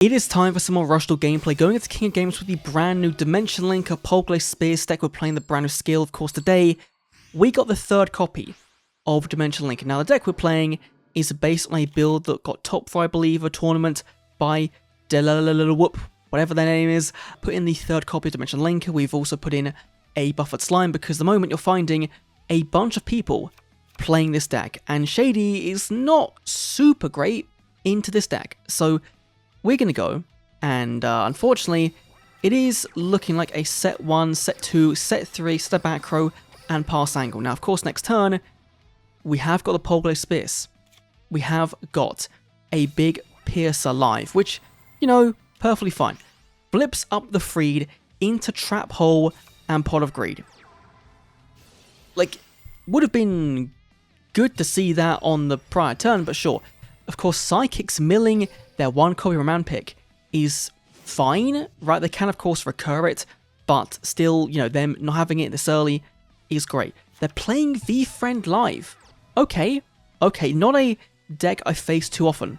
It is time for some more Rush Duel gameplay, going into King of Games with the brand new Dimension Linker Polglaze Spears deck. We're playing the brand new skill, of course. Today, we got the third copy of Dimension Linker. Now, the deck we're playing is based on a build that got top 4, I believe, a tournament by Whoop, whatever their name is. Put in the third copy of Dimension Linker. We've also put in a buffered slime, because the moment you're finding a bunch of people playing this deck, and Shady is not super great into this deck. So we're going to go, and unfortunately, it is looking like a set 1, set 2, set 3, set a back row, and pass angle. Now, of course, next turn, we have got the Polglaze Spears. We have got a big Piercer live, which, you know, perfectly fine. Flips up the Freed into Trap Hole and Pot of Greed. Like, would have been good to see that on the prior turn, but sure. Of course, Psychics milling their 1 copy Remand pick is fine, right? They can, of course, recur it, but still, you know, them not having it this early is great. They're playing V-Friend live. Okay, not a deck I face too often,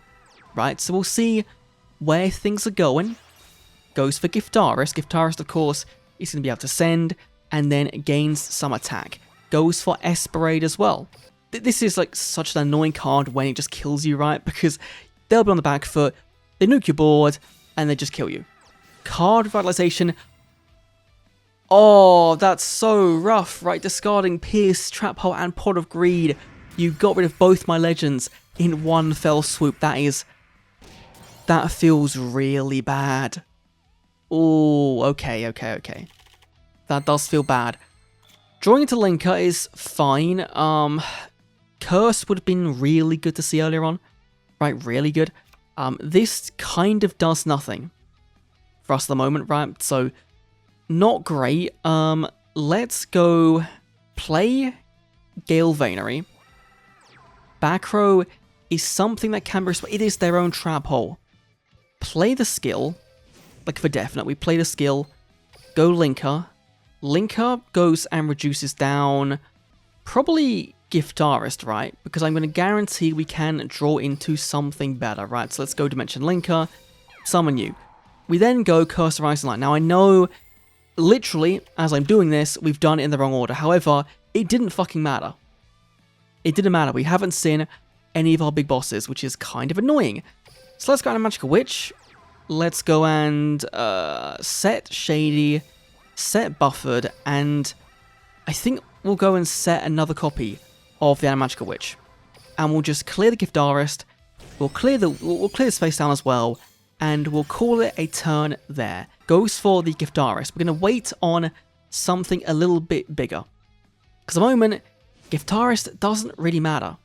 right? So we'll see where things are going. Goes for Giftarist. Giftarist, of course, is going to be able to send, and then gains some attack. Goes for Esperade as well. This is like such an annoying card when it just kills you, right? Because they'll be on the back foot, they nuke your board, and they just kill you. Card Revitalization. Oh, that's so rough, right? Discarding Pierce, Trap Hole, and Pot of Greed. You got rid of both my legends in one fell swoop. That feels really bad. Oh, okay. That does feel bad. Drawing into Linker is fine. Curse would have been really good to see earlier on. Right, really good. This kind of does nothing for us at the moment, right? So, not great. Let's go play Gale Venery. Back row is something that can be... It is their own Trap Hole. Play the skill. Like, for definite, we play the skill. Go Linker. Linker goes and reduces down... Probably Giftarist, right? Because I'm going to guarantee we can draw into something better, right? So let's go Dimension Linker, summon you. We then go Curse of Rising Light. Now I know, literally, as I'm doing this, we've done it in the wrong order. However, it didn't fucking matter. It didn't matter. We haven't seen any of our big bosses, which is kind of annoying. So let's go and Magical Witch. Let's go and set Shady, set Buffered, and I think we'll go and set another copy of the Animagical Witch, and we'll just clear the Giftarist. We'll clear this face down as well, and we'll call it a turn there. Goes for the Giftarist. We're gonna wait on something a little bit bigger, because at the moment Giftarist doesn't really matter,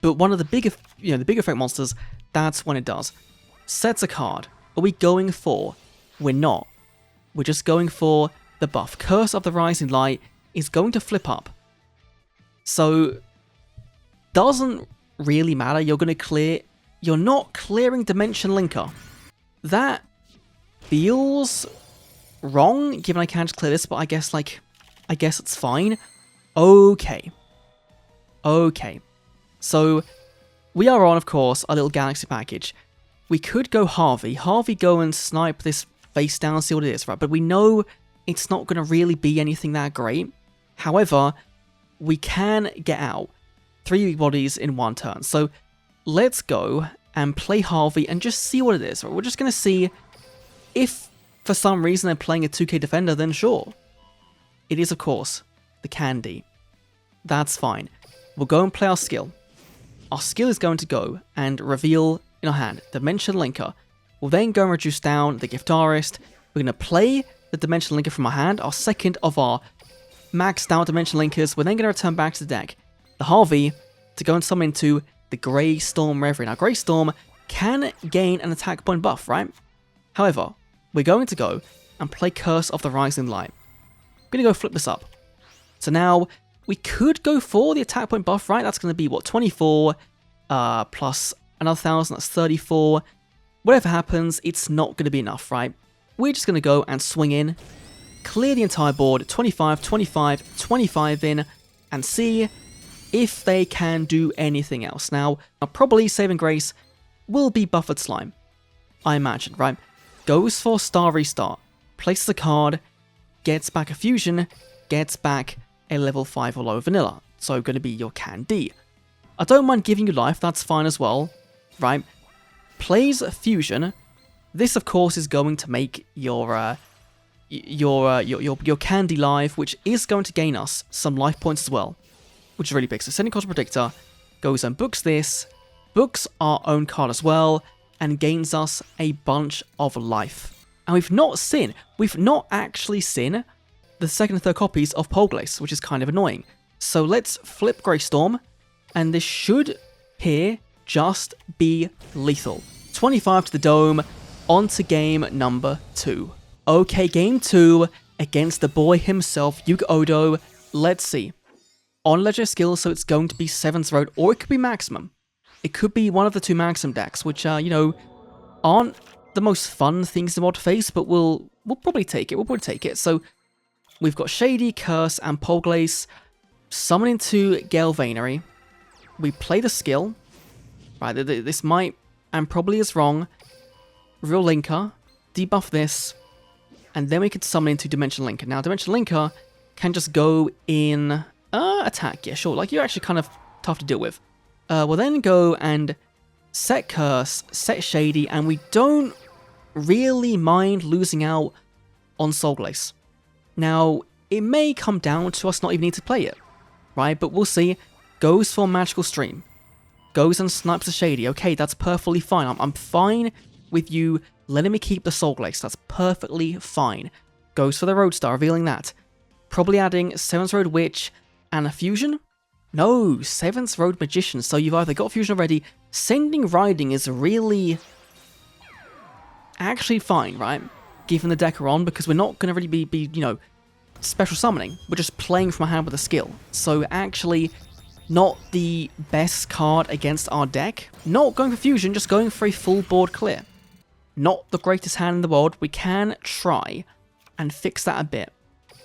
but one of the bigger, the big effect monsters, that's when it does. Sets a card. Are we going for? We're not. We're just going for the buff. Curse of the Rising Light is going to flip up. So, doesn't really matter. You're going to clear... You're not clearing Dimension Linker. That feels wrong, given I can't just clear this, but I guess it's fine. Okay. So, we are on, of course, a little Galaxy package. We could go Harvey. Harvey go and snipe this face down, see what it is, right? But we know it's not going to really be anything that great. However, we can get out 3 big bodies in 1 turn. So let's go and play Harvey and just see what it is. We're just going to see if for some reason they're playing a 2k defender, then sure. It is, of course, the Candy. That's fine. We'll go and play our skill. Our skill is going to go and reveal in our hand Dimension Linker. We'll then go and reduce down the Giftarist. We're going to play the Dimension Linker from our hand, our second of our maxed out Dimension Linkers. We're then going to return back to the deck the Harvey to go and summon into the Grey Storm Reverie. Now, Grey Storm can gain an attack point buff, right? However, we're going to go and play Curse of the Rising Light. I'm going to go flip this up. So now, we could go for the attack point buff, right? That's going to be, what, 24 plus another 1,000, that's 34. Whatever happens, it's not going to be enough, right? We're just going to go and swing in, clear the entire board, 25, 25, 25 in, and see if they can do anything else. Now, probably saving grace will be Buffered Slime. I imagine, right? Goes for Star Restart, places a card, gets back a fusion, gets back a level 5 or lower vanilla. So going to be your Candy. I don't mind giving you life, that's fine as well, right? Plays fusion. This, of course, is going to make your Candy live, which is going to gain us some life points as well, which is really big. So Sending Card Predictor goes and books this, books our own card as well, and gains us a bunch of life. And we've not actually seen the second and third copies of Polglace, which is kind of annoying. So let's flip Grey Storm, and this should here just be lethal. 25 to the dome, on to game number 2. Okay, game 2 against the boy himself, Yu-Gi-Oh! Let's see. On legendary skill, so it's going to be 7th Road, or it could be Maximum. It could be one of the two Maximum decks, which you know, aren't the most fun things in mod to face, but we'll probably take it. So we've got Shady, Curse, and Polglace. Summon into Galvanary. We play the skill. Right, this might, and probably is wrong. Real Linker. Debuff this. And then we could summon into Dimension Linker. Now, Dimension Linker can just go in attack. Yeah, sure. Like, you're actually kind of tough to deal with. We'll then go and set Curse, set Shady, and we don't really mind losing out on Soulglaze. Now, it may come down to us not even need to play it, right? But we'll see. Goes for Magical Stream. Goes and snipes the Shady. Okay, that's perfectly fine. I'm fine with you letting me keep the Soulglaze. That's perfectly fine. Goes for the Roadstar, revealing that. Probably adding 7th Road Witch and a Fusion? No, 7th Road Magician. So you've either got Fusion already. Sending Riding is really actually fine, right? Given the deck we're on, because we're not going to really be, you know, special summoning. We're just playing from our hand with a skill. So actually, not the best card against our deck. Not going for Fusion, just going for a full board clear. Not the greatest hand in the world. We can try and fix that a bit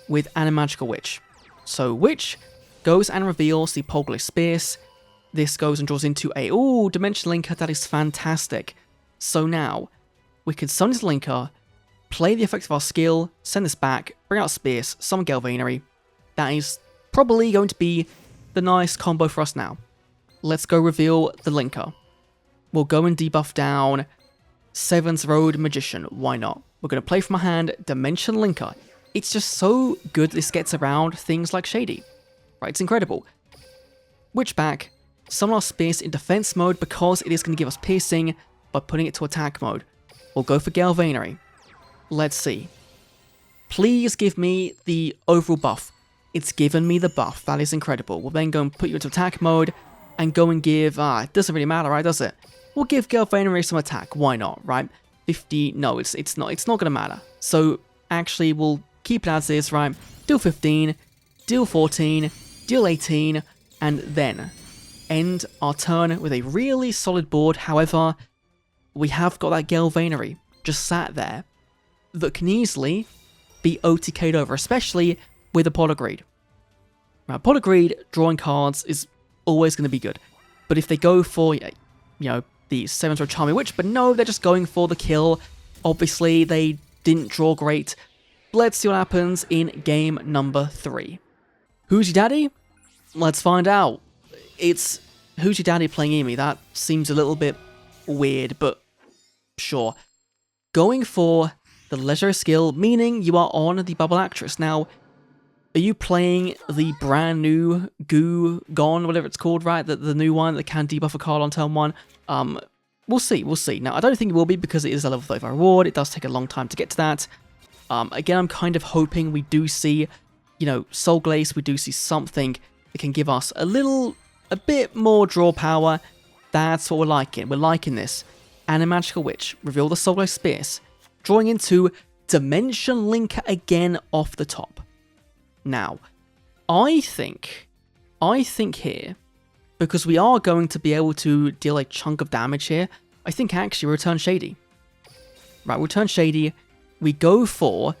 with Animagical Witch. So Witch goes and reveals the Polglace Spears. This goes and draws into a, ooh, Dimension Linker. That is fantastic. So now, we can summon this Linker, play the effect of our skill, send this back, bring out Spears, summon Galvanary. That is probably going to be the nice combo for us now. Let's go reveal the Linker. We'll go and debuff down 7th Road Magician. Why not? We're going to play from our hand Dimension Linker. It's just so good this gets around things like Shady. Right, it's incredible. Witch back, summon our Spears in defense mode because it is going to give us piercing by putting it to attack mode. We'll go for Galvanary. Let's see. Please give me the overall buff. It's given me the buff. That is incredible. We'll then go and put you into attack mode and go and give... it doesn't really matter, right, does it? We'll give Galvanary some attack. Why not, right? 50... No, it's not going to matter. So, actually, we'll keep it as is, right? Deal 15, deal 14, deal 18, and then end our turn with a really solid board. However, we have got that Galvanary just sat there that can easily be OTK'd over, especially with a Pot of Greed. Now, Pot of Greed, drawing cards, is always going to be good. But if they go for, you know, the 7th Road Charming Witch, but no, they're just going for the kill. Obviously, they didn't draw great. Let's see what happens in game number 3. Who's your daddy? Let's find out. It's Who's Your Daddy playing Emi. That seems a little bit weird, but sure. Going for the legendary skill, meaning you are on the Bubble Actress. Now, are you playing the brand new Gone, whatever it's called, right? The new one that can debuff a card on turn 1? We'll see. Now, I don't think it will be because it is a level 35 reward. It does take a long time to get to that. Again, I'm kind of hoping we do see, you know, Soulglaze. We do see something that can give us a bit more draw power. That's what we're liking. We're liking this. Animagical Witch. Reveal the Soulglaze Spears. Drawing into Dimension Linker again off the top. Now, I think here, because we are going to be able to deal a chunk of damage here, I think actually return Shady. Right, return Shady. We go for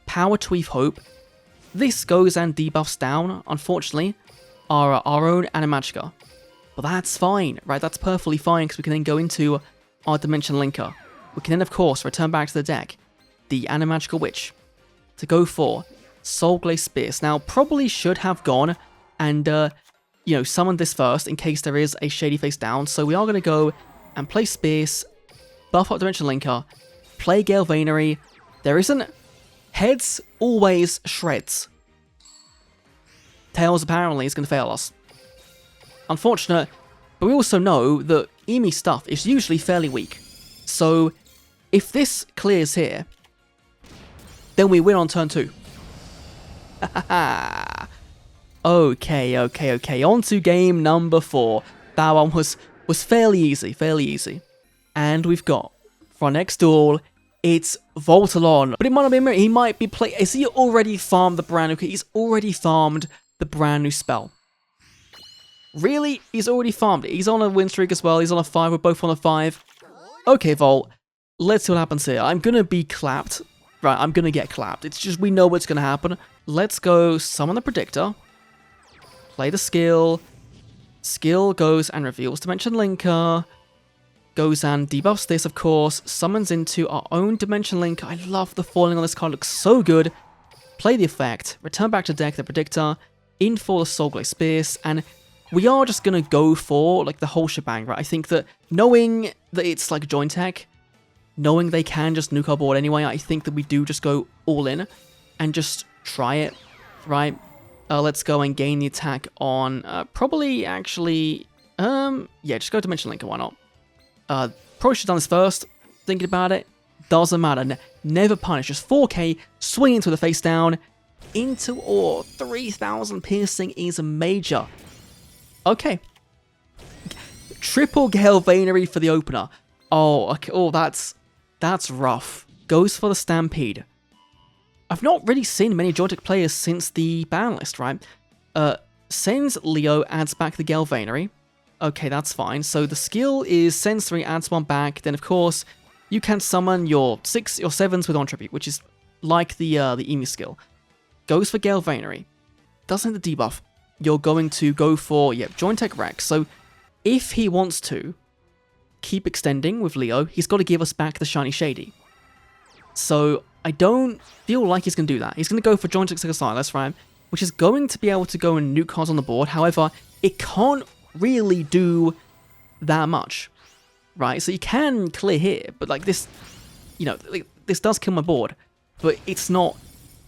Power to Weave Hope. This goes and debuffs down, unfortunately, our own Animagica. But that's fine, right? That's perfectly fine, because we can then go into our Dimension Linker. we can then, of course, return back to the deck the Animagical Witch to go for Soul Glazed Spears. Now, probably should have gone and, you know, summon this first in case there is a Shady face down. So we are going to go and play Spears, buff up Dimension Linker, play Galvanary. There isn't heads, always shreds. Tails apparently is going to fail us. Unfortunate, but we also know that Emi stuff is usually fairly weak. So if this clears here, then we win on turn 2. Okay. On to game number 4. That one was fairly easy. And we've got, for our next duel, it's Voltalon. But it might not be, he might be playing, is he already farmed the brand new, he's already farmed the brand new spell. Really? He's already farmed it. He's on a win streak as well. He's on a 5. We're both on a 5. Okay, Volt. Let's see what happens here. I'm going to be clapped. Right, I'm going to get clapped. It's just we know what's going to happen. Let's go summon the Predictor. Play the skill. Skill goes and reveals Dimension Linker. Goes and debuffs this, of course. Summons into our own Dimension Linker. I love the falling on this card. Looks so good. Play the effect. Return back to deck the Predictor. In for the Soul Glazed Spears. And we are just going to go for like the whole shebang, right? I think that knowing that it's like joint tech, knowing they can just nuke our board anyway, I think that we do just go all in and just try it, right? Let's go and gain the attack on, probably actually, yeah, just go Dimension Linker, why not? Probably should have done this first, thinking about it, doesn't matter, never punish, just 4k, swing into the face down, into or 3000 piercing is major. Okay. Triple Galvanary for the opener. Oh, okay. Oh, that's rough. Goes for the Stampede. I've not really seen many Joystick players since the ban list, right? Sends Leo, adds back the Galvanary. Okay, that's fine. So the skill is sends 3, adds 1 back. Then, of course, you can summon your 6 or 7s with on tribute, which is like the Emi skill. Goes for Galvanary. Doesn't hit the debuff. You're going to go for, Joint Tech Rex. So if he wants to keep extending with Leo, he's got to give us back the Shiny Shady. So I don't feel like he's going to do that. He's going to go for Joint Tech Silas, right? Which is going to be able to go and nuke cards on the board. However, it can't really do that much, right? So you can clear here, but like this, you know, like, this does kill my board, but it's not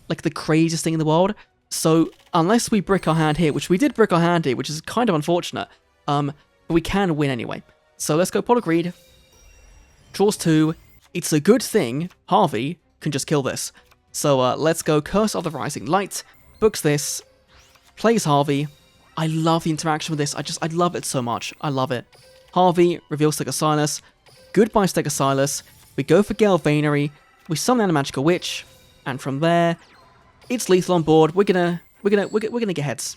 like the craziest thing in the world. So unless we brick our hand here, which we did brick our hand here, which is kind of unfortunate, but we can win anyway. So let's go Pot of Greed. Draws 2. It's a good thing Harvey can just kill this. So let's go Curse of the Rising Light. Books this. Plays Harvey. I love the interaction with this. I love it so much. I love it. Harvey reveals Stegosaurus. Goodbye Stegosaurus. We go for Galvanary. We summon Animagical Witch, and from there, it's lethal on board. We're gonna get heads.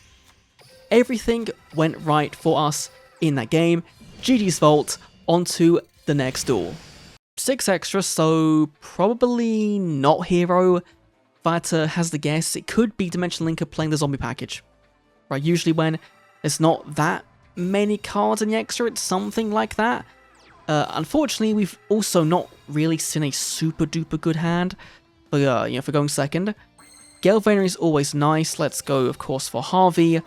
Everything went right for us in that game. GG's Volt. Onto the next duel. 6 extra, so probably not hero. That has the guess. It could be Dimension Linker playing the zombie package. Right, usually when there's not that many cards in the extra, it's something like that. Unfortunately, we've also not really seen a super duper good hand for going second. Galvanary is always nice. Let's go, of course, for Harvey.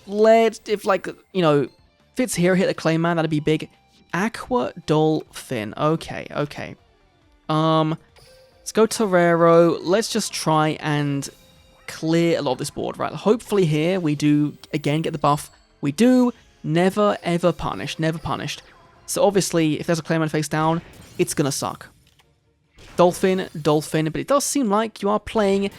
If Fitz here hit a claim man, that'd be big. Aqua Dolphin. Okay. Let's go Torero. Let's just try and clear a lot of this board, right? Hopefully here we do, again, get the buff. We do. Never, ever punished. Never punished. So obviously, if there's a Claymore face down, it's gonna suck. Dolphin, but it does seem like you are playing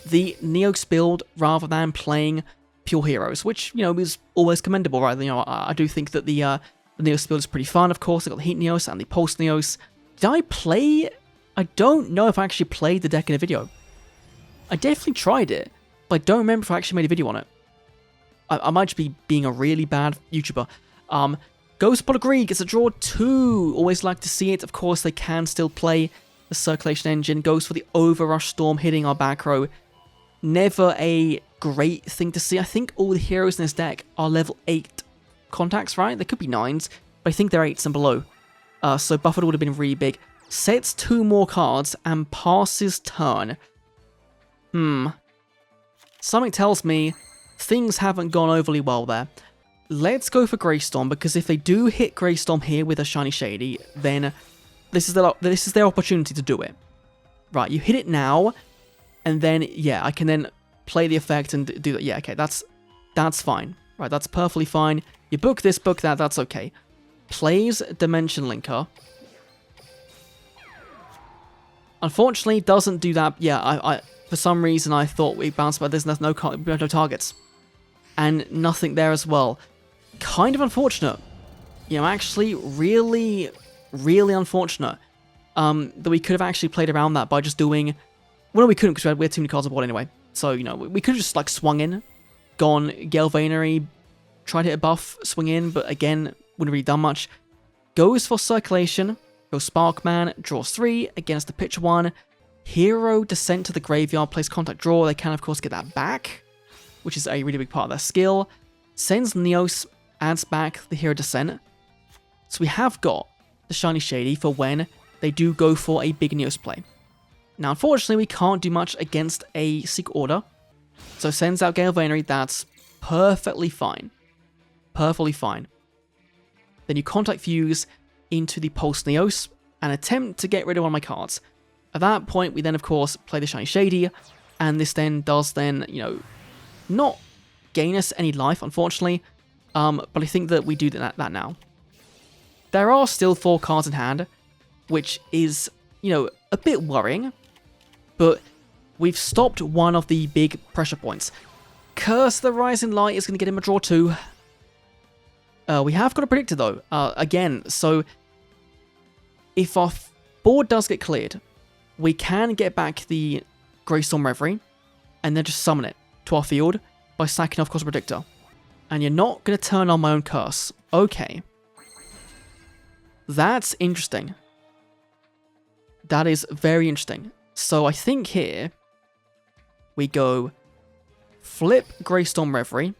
the Neos build rather than playing pure heroes, which, is always commendable, right? I do think that the Neos build is pretty fun, of course. I got the Heat Neos and the Pulse Neos. Did I play? I don't know if I actually played the deck in a video. I definitely tried it, but I don't remember if I actually made a video on it. I might just be being a really bad YouTuber. Goes Pot of Greed, gets a draw 2. Always like to see it. Of course, they can still play the Circulation Engine. Goes for the Overrush Storm, hitting our back row. Never a great thing to see. I think all the heroes in this deck are level 8 contacts, right? They could be 9s, but I think they're 8s and below. So Buffett would have been really big. sets 2 more cards, and passes turn. Something tells me things haven't gone overly well there. Let's go for Greystorm, because if they do hit Greystorm here with a Shiny Shady, then this is their opportunity to do it. Right, you hit it now, and then, yeah, I can then play the effect and do that. Yeah, okay, that's fine. Right, that's perfectly fine. You book this, book that, that's okay. Plays Dimension Linker. Unfortunately, doesn't do that. Yeah, I for some reason I thought we bounced, but there's no targets. And nothing there as well. Kind of unfortunate. You know, actually, really, really unfortunate. That we could have actually played around that by just doing... Well, no, we couldn't, because we had too many cards on board anyway. So, you know, we could have just, like, swung in, gone Galvanary, tried to hit a buff, swing in, but again, wouldn't have really done much. Goes for Circulation, goes Sparkman, draws 3, against the pitch 1. Hero Descent to the Graveyard, plays Contact Draw. They can, of course, get that back, which is a really big part of their skill. Sends Neos, adds back the Hero Descent. So we have got the Shiny Shady for when they do go for a big Neos play. Now, unfortunately, we can't do much against a Secret Order. So sends out Galvanary, that's perfectly fine. Perfectly fine. Then you Contact Fuse into the Pulse Neos and attempt to get rid of one of my cards. At that point, we then, of course, play the Shiny Shady, and this then does you know, not gain us any life, unfortunately, but I think that we do that now. There are still 4 cards in hand, which is, you know, a bit worrying, but we've stopped one of the big pressure points. Curse the Rising Light is going to get him a draw 2. We have got a predictor, though, again, so if our board does get cleared, we can get back the Greystorm Reverie, and then just summon it to our field by sacking off, of course, a predictor. And you're not going to turn on my own curse. Okay. That's interesting. That is very interesting. So I think here we go flip Greystorm Reverie,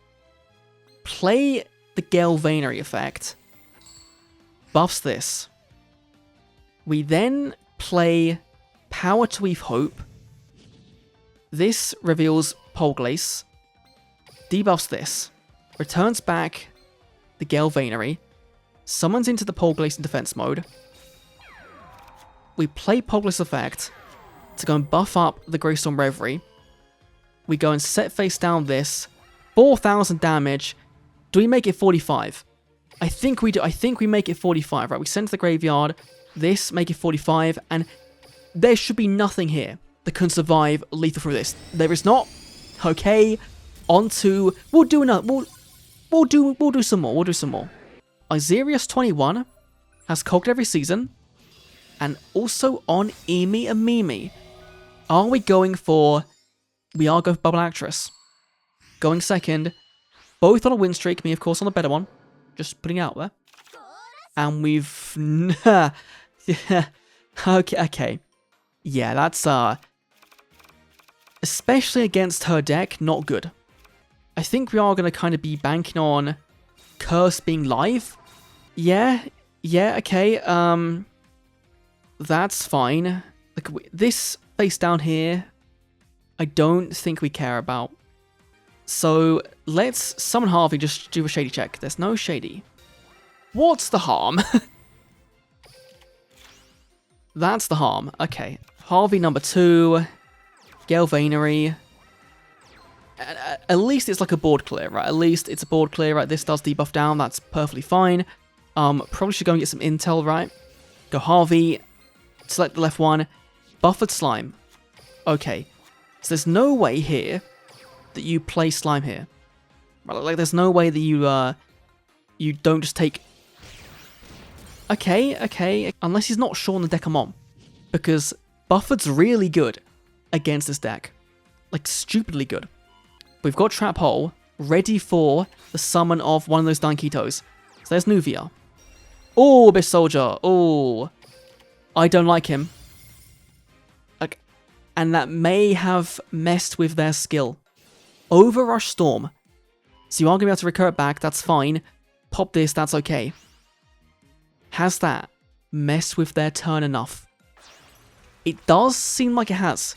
play the Galvanary effect, buffs this. We then play Power to Weave Hope. This reveals Polglace, debuffs this, returns back the Galvanary, summons into the Polglace in defense mode. We play Polglace effect to go and buff up the Greystorm Reverie. We go and set face down this, 4,000 damage. Do we make it 45? I think we do. I think we make it 45, right? We send to the graveyard, this, make it 45, and there should be nothing here that can survive lethal through this. There is not. Okay, on to... We'll do another... We'll do some more. We'll do some more. Iserius 21 has cogged every season, and also on Emi and Mimi. Are we going for... We are going for Bubble Actress. Going second. Both on a win streak. Me, of course, on the better one. Just putting it out there. And we've... yeah. Okay. Yeah, that's... Especially against her deck, not good. I think we are going to kind of be banking on Curse being live. Yeah, okay. That's fine. Like, this face down here, I don't think we care about. So let's summon Harvey, just do a Shady check. There's no Shady. What's the harm? That's the harm. Okay. Harvey number 2. Galvanary. At least it's like a board clear, right? At least it's a board clear, right? This does debuff down. That's perfectly fine. Probably should go and get some intel, right? Go Harvey. Select the left one. Buffered Slime. Okay. So there's no way here that you play Slime here. Right? Like, there's no way that you don't just take... Okay. Unless he's not sure on the deck I'm on. Because Buffered's really good against this deck. Like, stupidly good. We've got Trap Hole ready for the summon of one of those Dankitos. So there's Nuvia. Oh, Abyss Soldier. Oh. I don't like him. Like, and that may have messed with their skill. Overrush Storm. So you are going to be able to recur it back. That's fine. Pop this. That's okay. Has that messed with their turn enough? It does seem like it has.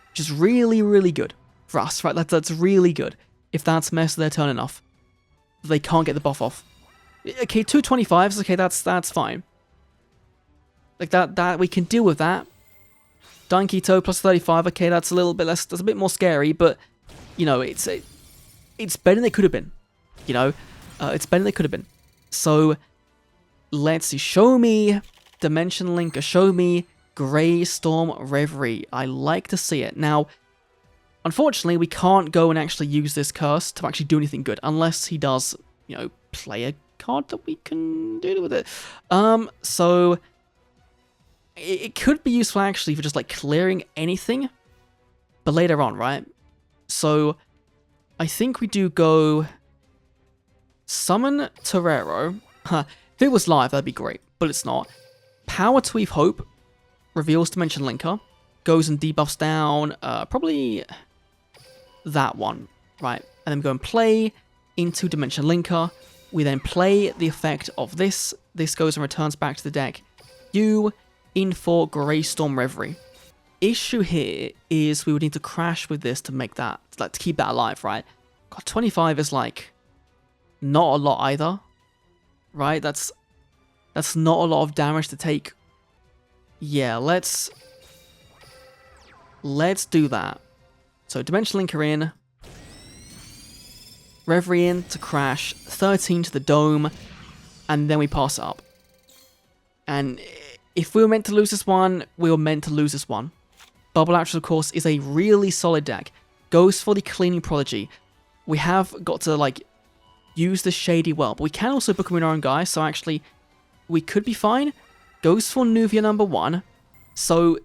Which is really, really good for us, right? That's really good. If that's messed their turn enough. They can't get the buff off. Okay, 225s, okay, that's fine. Like that we can deal with that. Dankito plus 35, okay, that's a little bit less, that's a bit more scary, but you know, it's better than it could have been. You know, it's better than it could have been. So let's see. Show me Dimension Linker. Show me Grey Storm Reverie. I like to see it. Now, unfortunately, we can't go and actually use this curse to actually do anything good unless he does, you know, play a card that we can do with it. So it could be useful actually for just like clearing anything, but later on, right? So I think we do go Summon Torero. If it was live, that'd be great, but it's not. Power to Weave Hope, reveals Dimension Linker, goes and debuffs down, probably that one, right? And then we go and play into Dimension Linker. We then play the effect of this. This goes and returns back to the deck. You in for Grey Storm Reverie. Issue here is we would need to crash with this to make that, like, to keep that alive, right? God, 25 is like not a lot either, right? That's not a lot of damage to take. Yeah, let's do that. So Dimension Linker in, Reverie in to crash, 13 to the dome, and then we pass it up. And if we were meant to lose this one, we were meant to lose this one. Bubble Actress, of course, is a really solid deck. Goes for the Cleaning Prodigy. We have got to, like, use the Shady well, but we can also book him in our own guy, so actually, we could be fine. Goes for Nuvia number 1. So,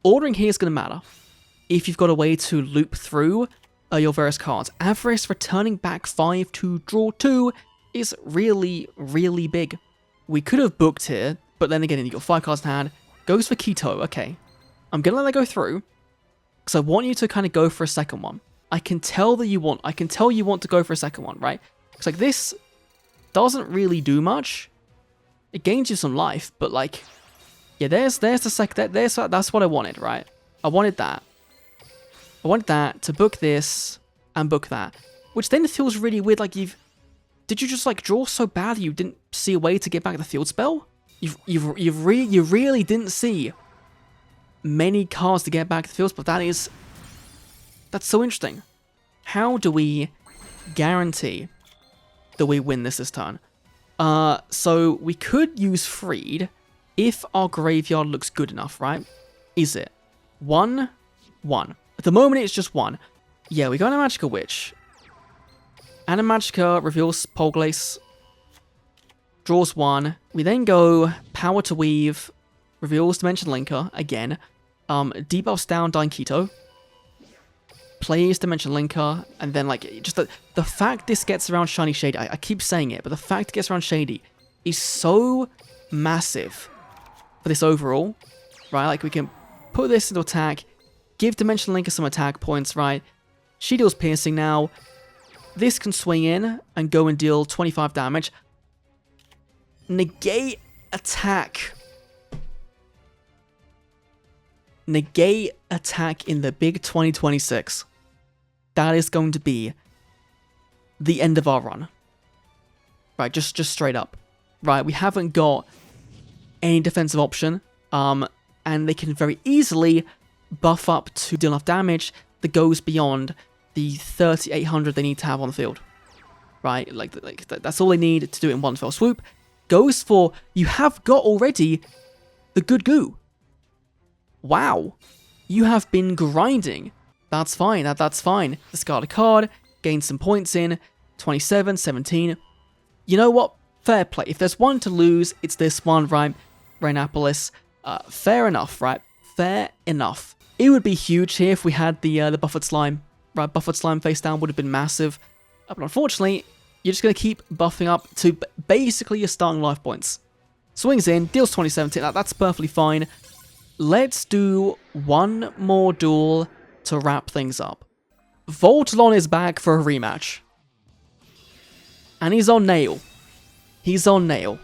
ordering here is going to matter. If you've got a way to loop through your various cards. Avarice returning back 5 to draw 2 is really, really big. We could have booked here, but then again, you've got 5 cards in hand. Goes for Keto, okay. I'm going to let that go through, because I want you to kind of go for a second one. I can tell you want to go for a second one, right? Because like this doesn't really do much. It gains you some life, but like, yeah, there's the that's what I wanted, right? I wanted that. I wanted that to book this and book that, which then feels really weird. Like did you just like draw so bad you didn't see a way to get back the field spell? You really didn't see many cards to get back the field spell. That's so interesting. How do we guarantee that we win this turn? So we could use Freed if our graveyard looks good enough, right? Is it? 1, 1. At the moment, it's just 1. Yeah, we got Animagica Witch. Animagica reveals Polglace. Draws 1. We then go Power to Weave. Reveals Dimension Linker again. Debuffs down Dankito. Plays Dimension Linker. And then, like, just the fact this gets around Shiny Shady. I keep saying it, but the fact it gets around Shady is so massive for this overall. Right? Like, we can put this into attack. Give Dimension Linker some attack points, right? She deals piercing now. This can swing in and go and deal 25 damage. Negate attack. Negate attack in the big 2026. That is going to be the end of our run. Right, just straight up. Right, we haven't got any defensive option. And they can very easily buff up to deal enough damage that goes beyond the 3,800 they need to have on the field. Right, like that's all they need to do it in one fell swoop. Goes for, you have got already the good goo. Wow. You have been grinding. That's fine, that's fine. Discard a card, gain some points in, 27, 17. You know what? Fair play. If there's one to lose, it's this one, right? Rainapolis. Fair enough, right? Fair enough. It would be huge here if we had the Buffered Slime. Right, Buffered Slime face down would have been massive. But unfortunately, you're just going to keep buffing up to basically your starting life points. Swings in, deals 2017, that's perfectly fine. Let's do one more duel to wrap things up. Voltalon is back for a rematch. And he's on nail. He's on nail.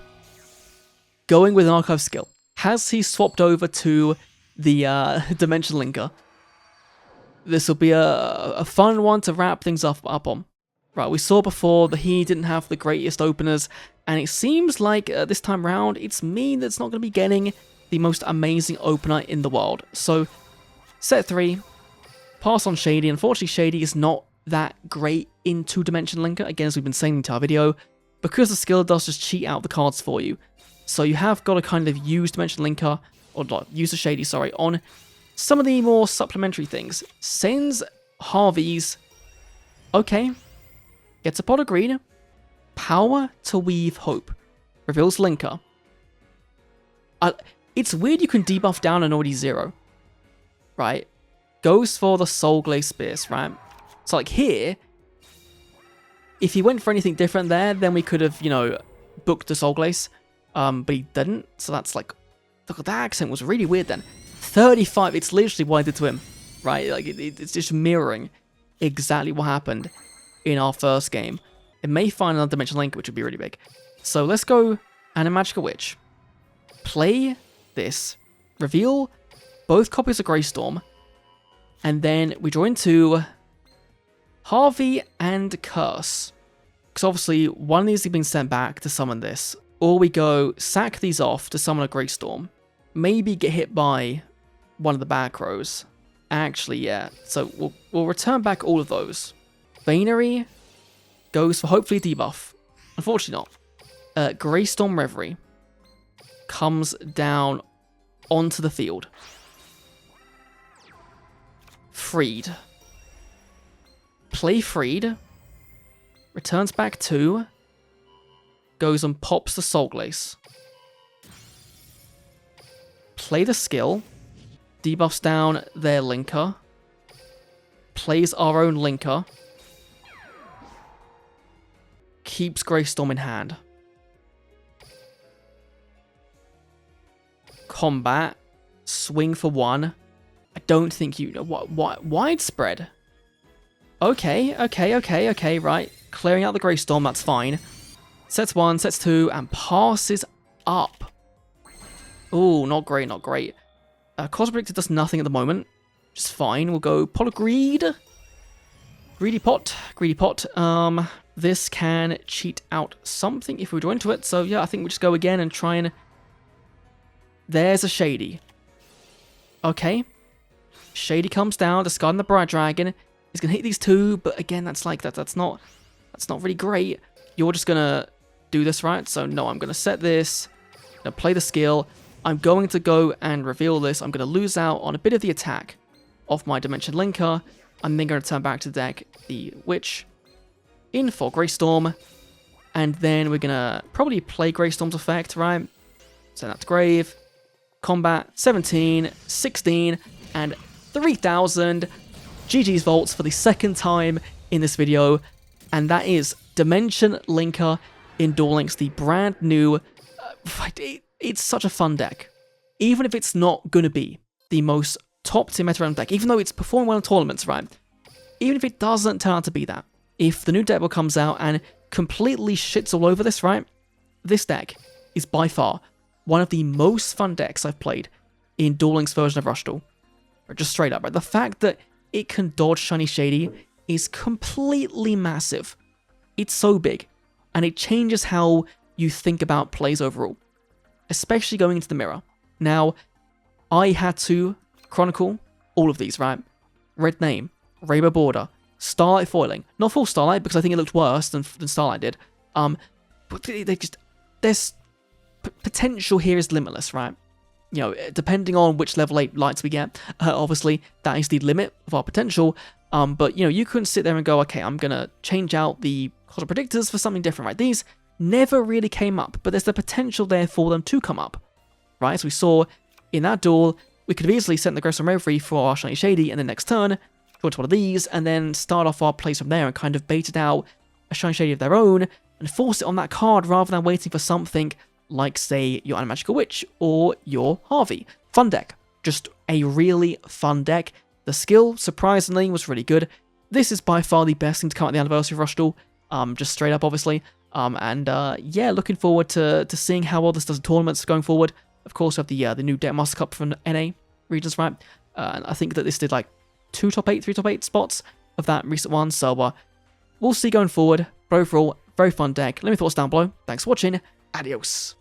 Going with an archive skill. Has he swapped over to the Dimension Linker. This will be a fun one to wrap things up on. Right, we saw before that he didn't have the greatest openers, and it seems like this time round, it's me that's not going to be getting the most amazing opener in the world. So, set 3, pass on Shady. Unfortunately, Shady is not that great in 2-Dimension Linker, again, as we've been saying in the entire video, because the skill does just cheat out the cards for you. So you have got to kind of use Dimension Linker, or not, use the Shady, sorry, on some of the more supplementary things. Sends Harvey's, okay, gets a pot of green, power to weave hope, reveals Linker. It's weird you can debuff down an already 0, right? Goes for the Soul Glaze Spears, right? So like here, if he went for anything different there, then we could have, you know, booked the Soul Glaze, but he didn't, so that's like, look, that accent was really weird then. 35, it's literally what I did to him, right? Like, it's just mirroring exactly what happened in our first game. It may find another Dimension Link, which would be really big. So let's go Animagical Witch. Play this. Reveal both copies of Greystorm. And then we draw into Harvey and Curse. Because obviously, one of these has been sent back to summon this. Or we go sack these off to summon a Greystorm. Maybe get hit by one of the back rows. Actually, yeah. So we'll return back all of those. Venery goes for hopefully debuff. Unfortunately not. Greystorm Reverie comes down onto the field. Freed. Play Freed. Returns back 2. Goes and pops the Soul Glaze. Play the skill. Debuffs down their Linker. Plays our own Linker. Keeps Greystorm in hand. Combat. Swing for 1. I don't think you know what widespread. Okay, right. Clearing out the Greystorm, that's fine. Sets 1, sets 2, and passes up. Ooh, not great, not great. Cosmic Predictor does nothing at the moment. Just fine. We'll go Pot of Greed. Greedy Pot. This can cheat out something if we draw into it. So yeah, I think we just go again and try and... There's a Shady. Okay. Shady comes down, discarding the Bright Dragon. He's gonna hit these 2, but again, that's not really great. You're just gonna do this, right? So no, I'm gonna set this. I'm gonna play the skill. I'm going to go and reveal this. I'm gonna lose out on a bit of the attack of my Dimension Linker. I'm then gonna turn back to deck the Witch in for Greystorm, and then we're gonna probably play Greystorm's effect, right? Send that to grave. Combat 17, 16, and 3000. GG's Vaults for the second time in this video, and that is Dimension Linker in Duel Links, the brand new... it's such a fun deck. Even if it's not going to be the most top-tier meta deck, even though it's performing well in tournaments, right? Even if it doesn't turn out to be that, if the new deck build comes out and completely shits all over this, right? This deck is by far one of the most fun decks I've played in Duel Links version of Rush Duel. Just straight up, right? The fact that it can dodge Shiny Shady is completely massive. It's so big, and it changes how you think about plays overall, especially going into the mirror. Now, I had to chronicle all of these, right? Red Name, Rainbow Border, Starlight Foiling. Not full Starlight, because I think it looked worse than Starlight did. But there's potential here is limitless, right? You know, depending on which level 8 lights we get, obviously, that is the limit of our potential. But, you know, you couldn't sit there and go, okay, I'm going to change out the Cosmic Predictors for something different, right? These never really came up, but there's the potential there for them to come up, right? As we saw in that duel, we could have easily sent the Greystorm Reverie for our Shiny Shady, and then next turn, go into one of these, and then start off our plays from there and kind of baited out a Shiny Shady of their own, and force it on that card rather than waiting for something like, say, your Animagical Witch or your Harvey. Fun deck. Just a really fun deck. The skill, surprisingly, was really good. This is by far the best thing to come out of the anniversary of Rush Duel. Just straight up, obviously. Yeah, looking forward to seeing how well this does in tournaments going forward. Of course, we have the new Deck Master Cup from NA regions, right? And I think that this did like 2 top 8, 3 top 8 spots of that recent one. So we'll see going forward. But overall, very fun deck. Let me know your thoughts down below. Thanks for watching. Adios.